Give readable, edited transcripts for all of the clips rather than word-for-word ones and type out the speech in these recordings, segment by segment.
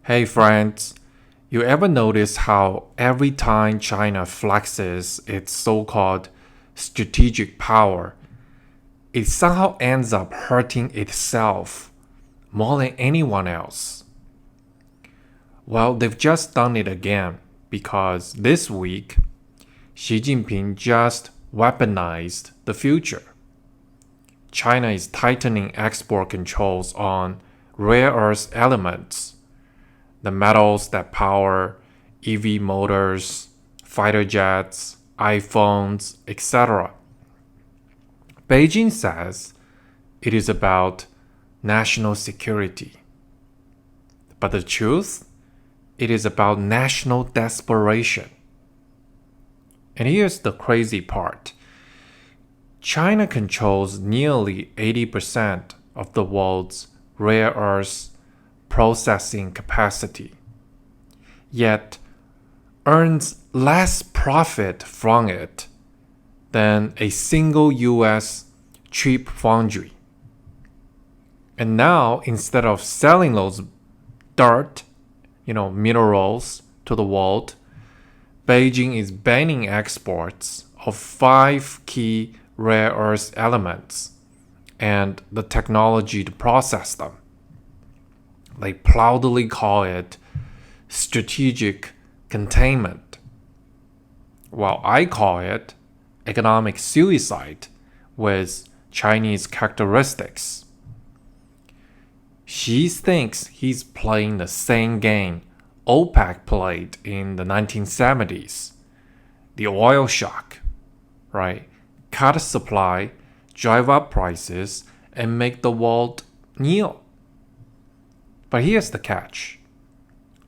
Hey friends, you ever notice how every time China flexes its so-called strategic power, it somehow ends up hurting itself more than anyone else? Well, they've just done it again because this week, Xi Jinping just weaponized the future. China is tightening export controls on rare earth elements, the metals that power EV motors, fighter jets, iPhones, etc. Beijing says it is about national security. But the truth, it is about national desperation. And here's the crazy part. China controls nearly 80% of the world's rare earth processing capacity, yet earns less profit from it than a single US cheap foundry. And now, instead of selling those dirt, minerals to the world, Beijing is banning exports of 5 key rare earth elements and the technology to process them. They proudly call it strategic containment, while I call it economic suicide with Chinese characteristics. Xi thinks he's playing the same game OPEC played in the 1970s, the oil shock, right? Cut supply, drive up prices, and make the world kneel. But here's the catch.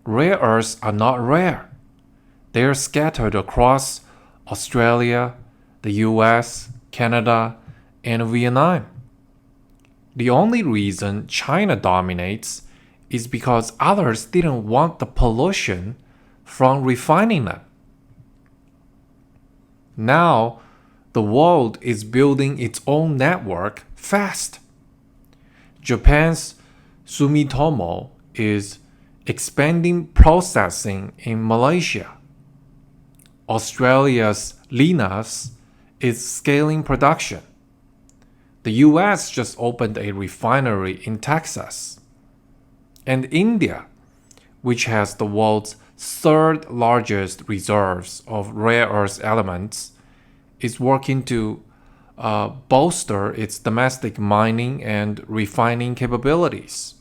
Rare earths are not rare. They are scattered across Australia, the US, Canada, and Vietnam. The only reason China dominates is because others didn't want the pollution from refining them. Now, the world is building its own network fast. Japan's Sumitomo is expanding processing in Malaysia. Australia's Lynas is scaling production. The US just opened a refinery in Texas. And India, which has the world's third largest reserves of rare earth elements, is working to bolster its domestic mining and refining capabilities.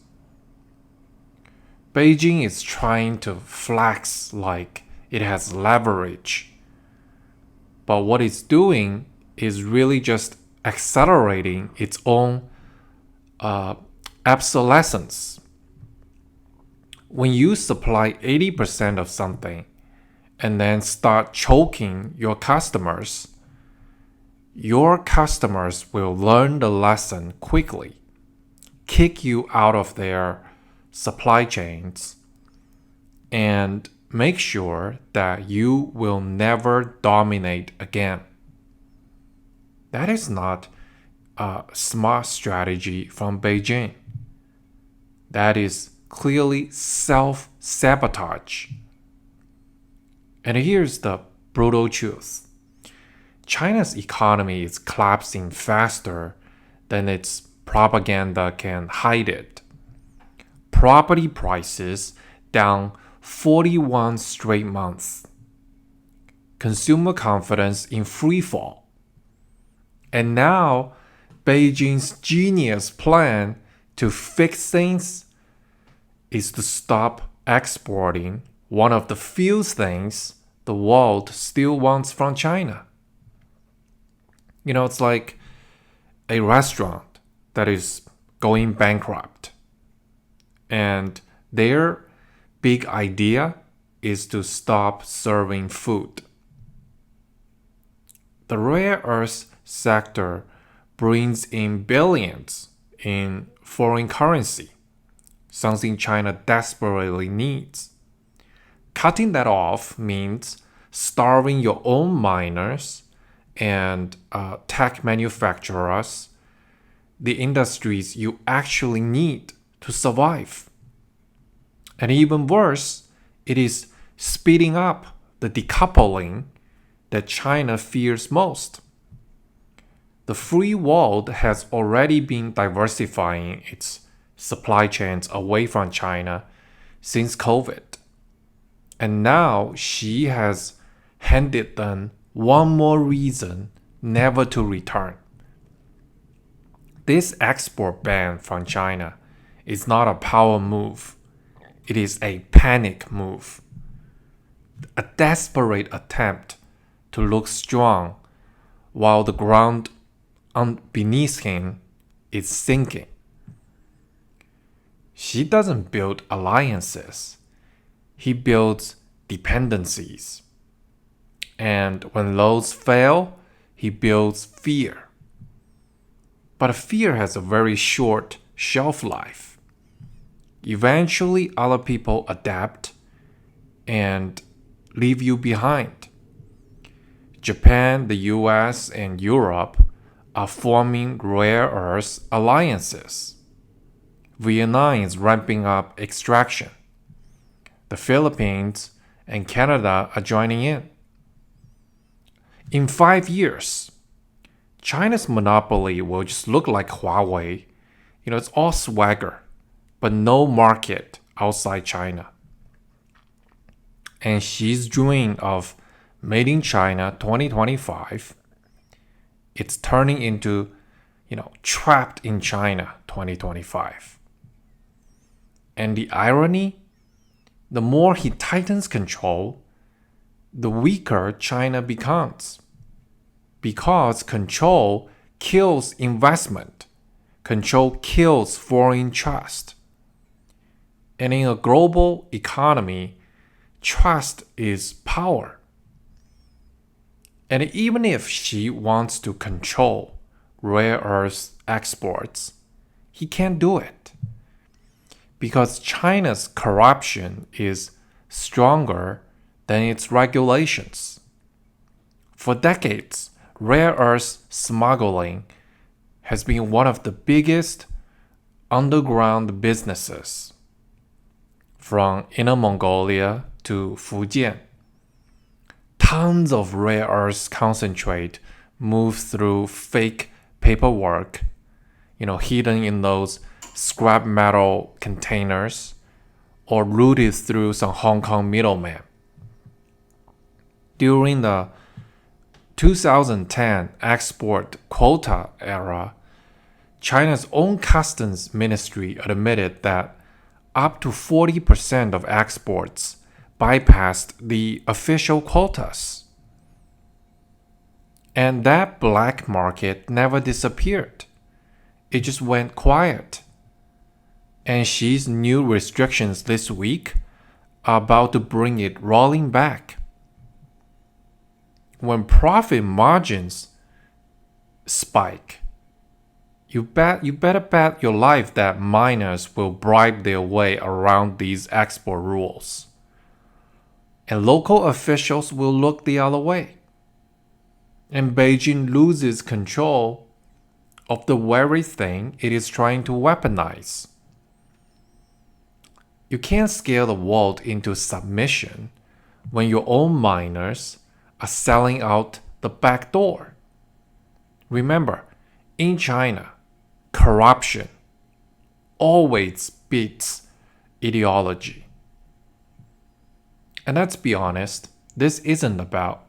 Beijing is trying to flex like it has leverage. But what it's doing is really just accelerating its own obsolescence. When you supply 80% of something and then start choking your customers will learn the lesson quickly, kick you out of their supply chains, and make sure that you will never dominate again. That is not a smart strategy from Beijing. That is clearly self-sabotage. And here's the brutal truth. China's economy is collapsing faster than its propaganda can hide it. Property prices down 41 straight months. Consumer confidence in free fall. And now, Beijing's genius plan to fix things is to stop exporting one of the few things the world still wants from China. It's like a restaurant that is going bankrupt. And their big idea is to stop serving food. The rare earth sector brings in billions in foreign currency, something China desperately needs. Cutting that off means starving your own miners and tech manufacturers, the industries you actually need to survive. And even worse, it is speeding up the decoupling that China fears most. The free world has already been diversifying its supply chains away from China since COVID. And now Xi has handed them one more reason never to return. This export ban from China is not a power move, it is a panic move, a desperate attempt to look strong while the ground beneath him is sinking. Xi doesn't build alliances, he builds dependencies. And when those fail, he builds fear. But fear has a very short shelf life. Eventually, other people adapt and leave you behind. Japan, the US, and Europe are forming rare earth alliances. Vietnam is ramping up extraction. The Philippines and Canada are joining in. In 5 years, China's monopoly will just look like Huawei. It's all swagger, but no market outside China. And Xi's dream of Made in China 2025, it's turning into, Trapped in China 2025. And the irony, the more he tightens control, the weaker China becomes. Because control kills investment. Control kills foreign trust. And in a global economy, trust is power. And even if Xi wants to control rare earth exports, he can't do it. Because China's corruption is stronger than its regulations. For decades, rare earth smuggling has been one of the biggest underground businesses, from Inner Mongolia to Fujian. Tons of rare earth concentrate move through fake paperwork, hidden in those scrap metal containers, or routed through some Hong Kong middleman. During the 2010 export quota era, China's own customs ministry admitted that up to 40% of exports bypassed the official quotas. And that black market never disappeared. It just went quiet. And Xi's new restrictions this week are about to bring it rolling back. When profit margins spike, you better bet your life that miners will bribe their way around these export rules. And local officials will look the other way. And Beijing loses control of the very thing it is trying to weaponize. You can't scare the world into submission when your own miners are selling out the back door. Remember, in China, corruption always beats ideology. And let's be honest, this isn't about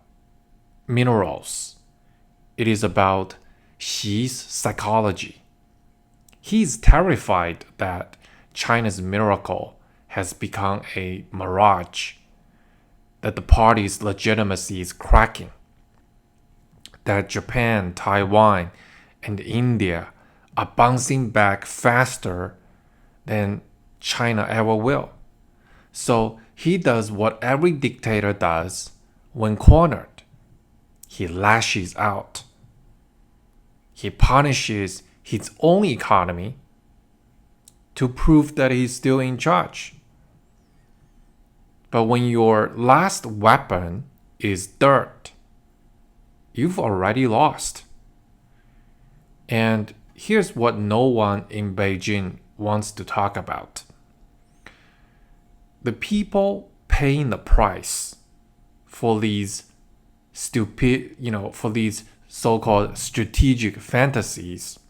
minerals. It is about Xi's psychology. He's terrified that China's miracle has become a mirage, that the party's legitimacy is cracking, that Japan, Taiwan, and India are bouncing back faster than China ever will. So he does what every dictator does when cornered. He lashes out. He punishes his own economy to prove that he's still in charge. But when your last weapon is dirt, you've already lost. And here's what no one in Beijing wants to talk about. the people paying the price for these for these so-called strategic fantasies,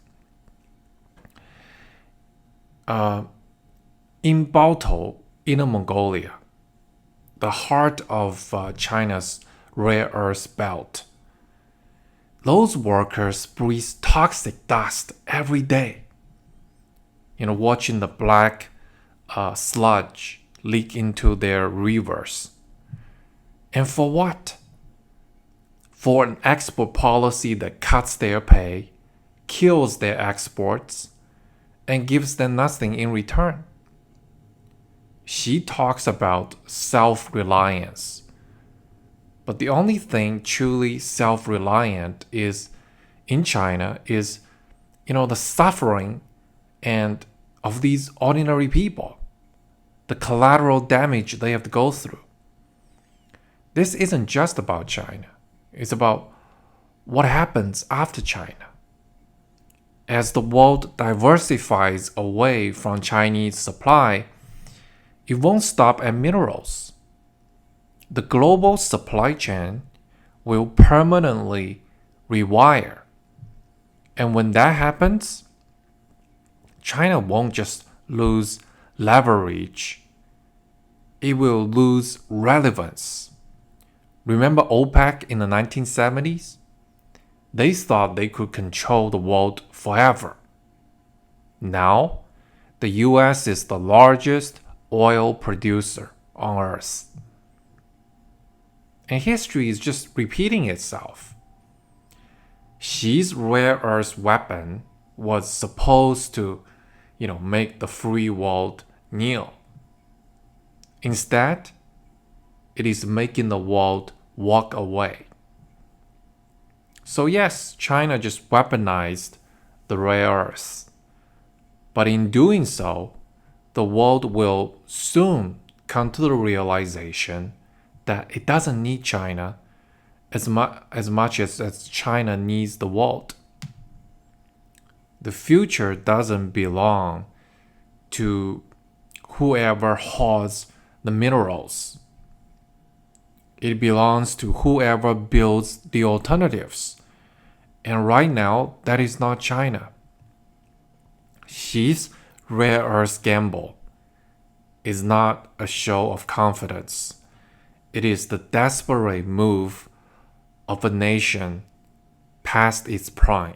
in Baotou, Inner Mongolia, the heart of China's rare earth belt, those workers breathe toxic dust every day. Watching the black sludge leak into their rivers. And for what? For an export policy that cuts their pay, kills their exports, and gives them nothing in return. She talks about self-reliance. But the only thing truly self-reliant in China is, the suffering and of these ordinary people, the collateral damage they have to go through. This isn't just about China. It's about what happens after China. As the world diversifies away from Chinese supply, it won't stop at minerals. The global supply chain will permanently rewire. And when that happens, China won't just lose leverage, it will lose relevance. Remember OPEC in the 1970s? They thought they could control the world forever. Now, the US is the largest oil producer on Earth. And history is just repeating itself. Xi's rare earth weapon was supposed to, make the free world kneel. Instead, it is making the world walk away. So yes, China just weaponized the rare earth. But in doing so, the world will soon come to the realization that it doesn't need China as much as China needs the world. The future doesn't belong to whoever hoards the minerals. It belongs to whoever builds the alternatives. And right now, that is not China. Xi's rare earth gamble is not a show of confidence. It is the desperate move of a nation past its prime.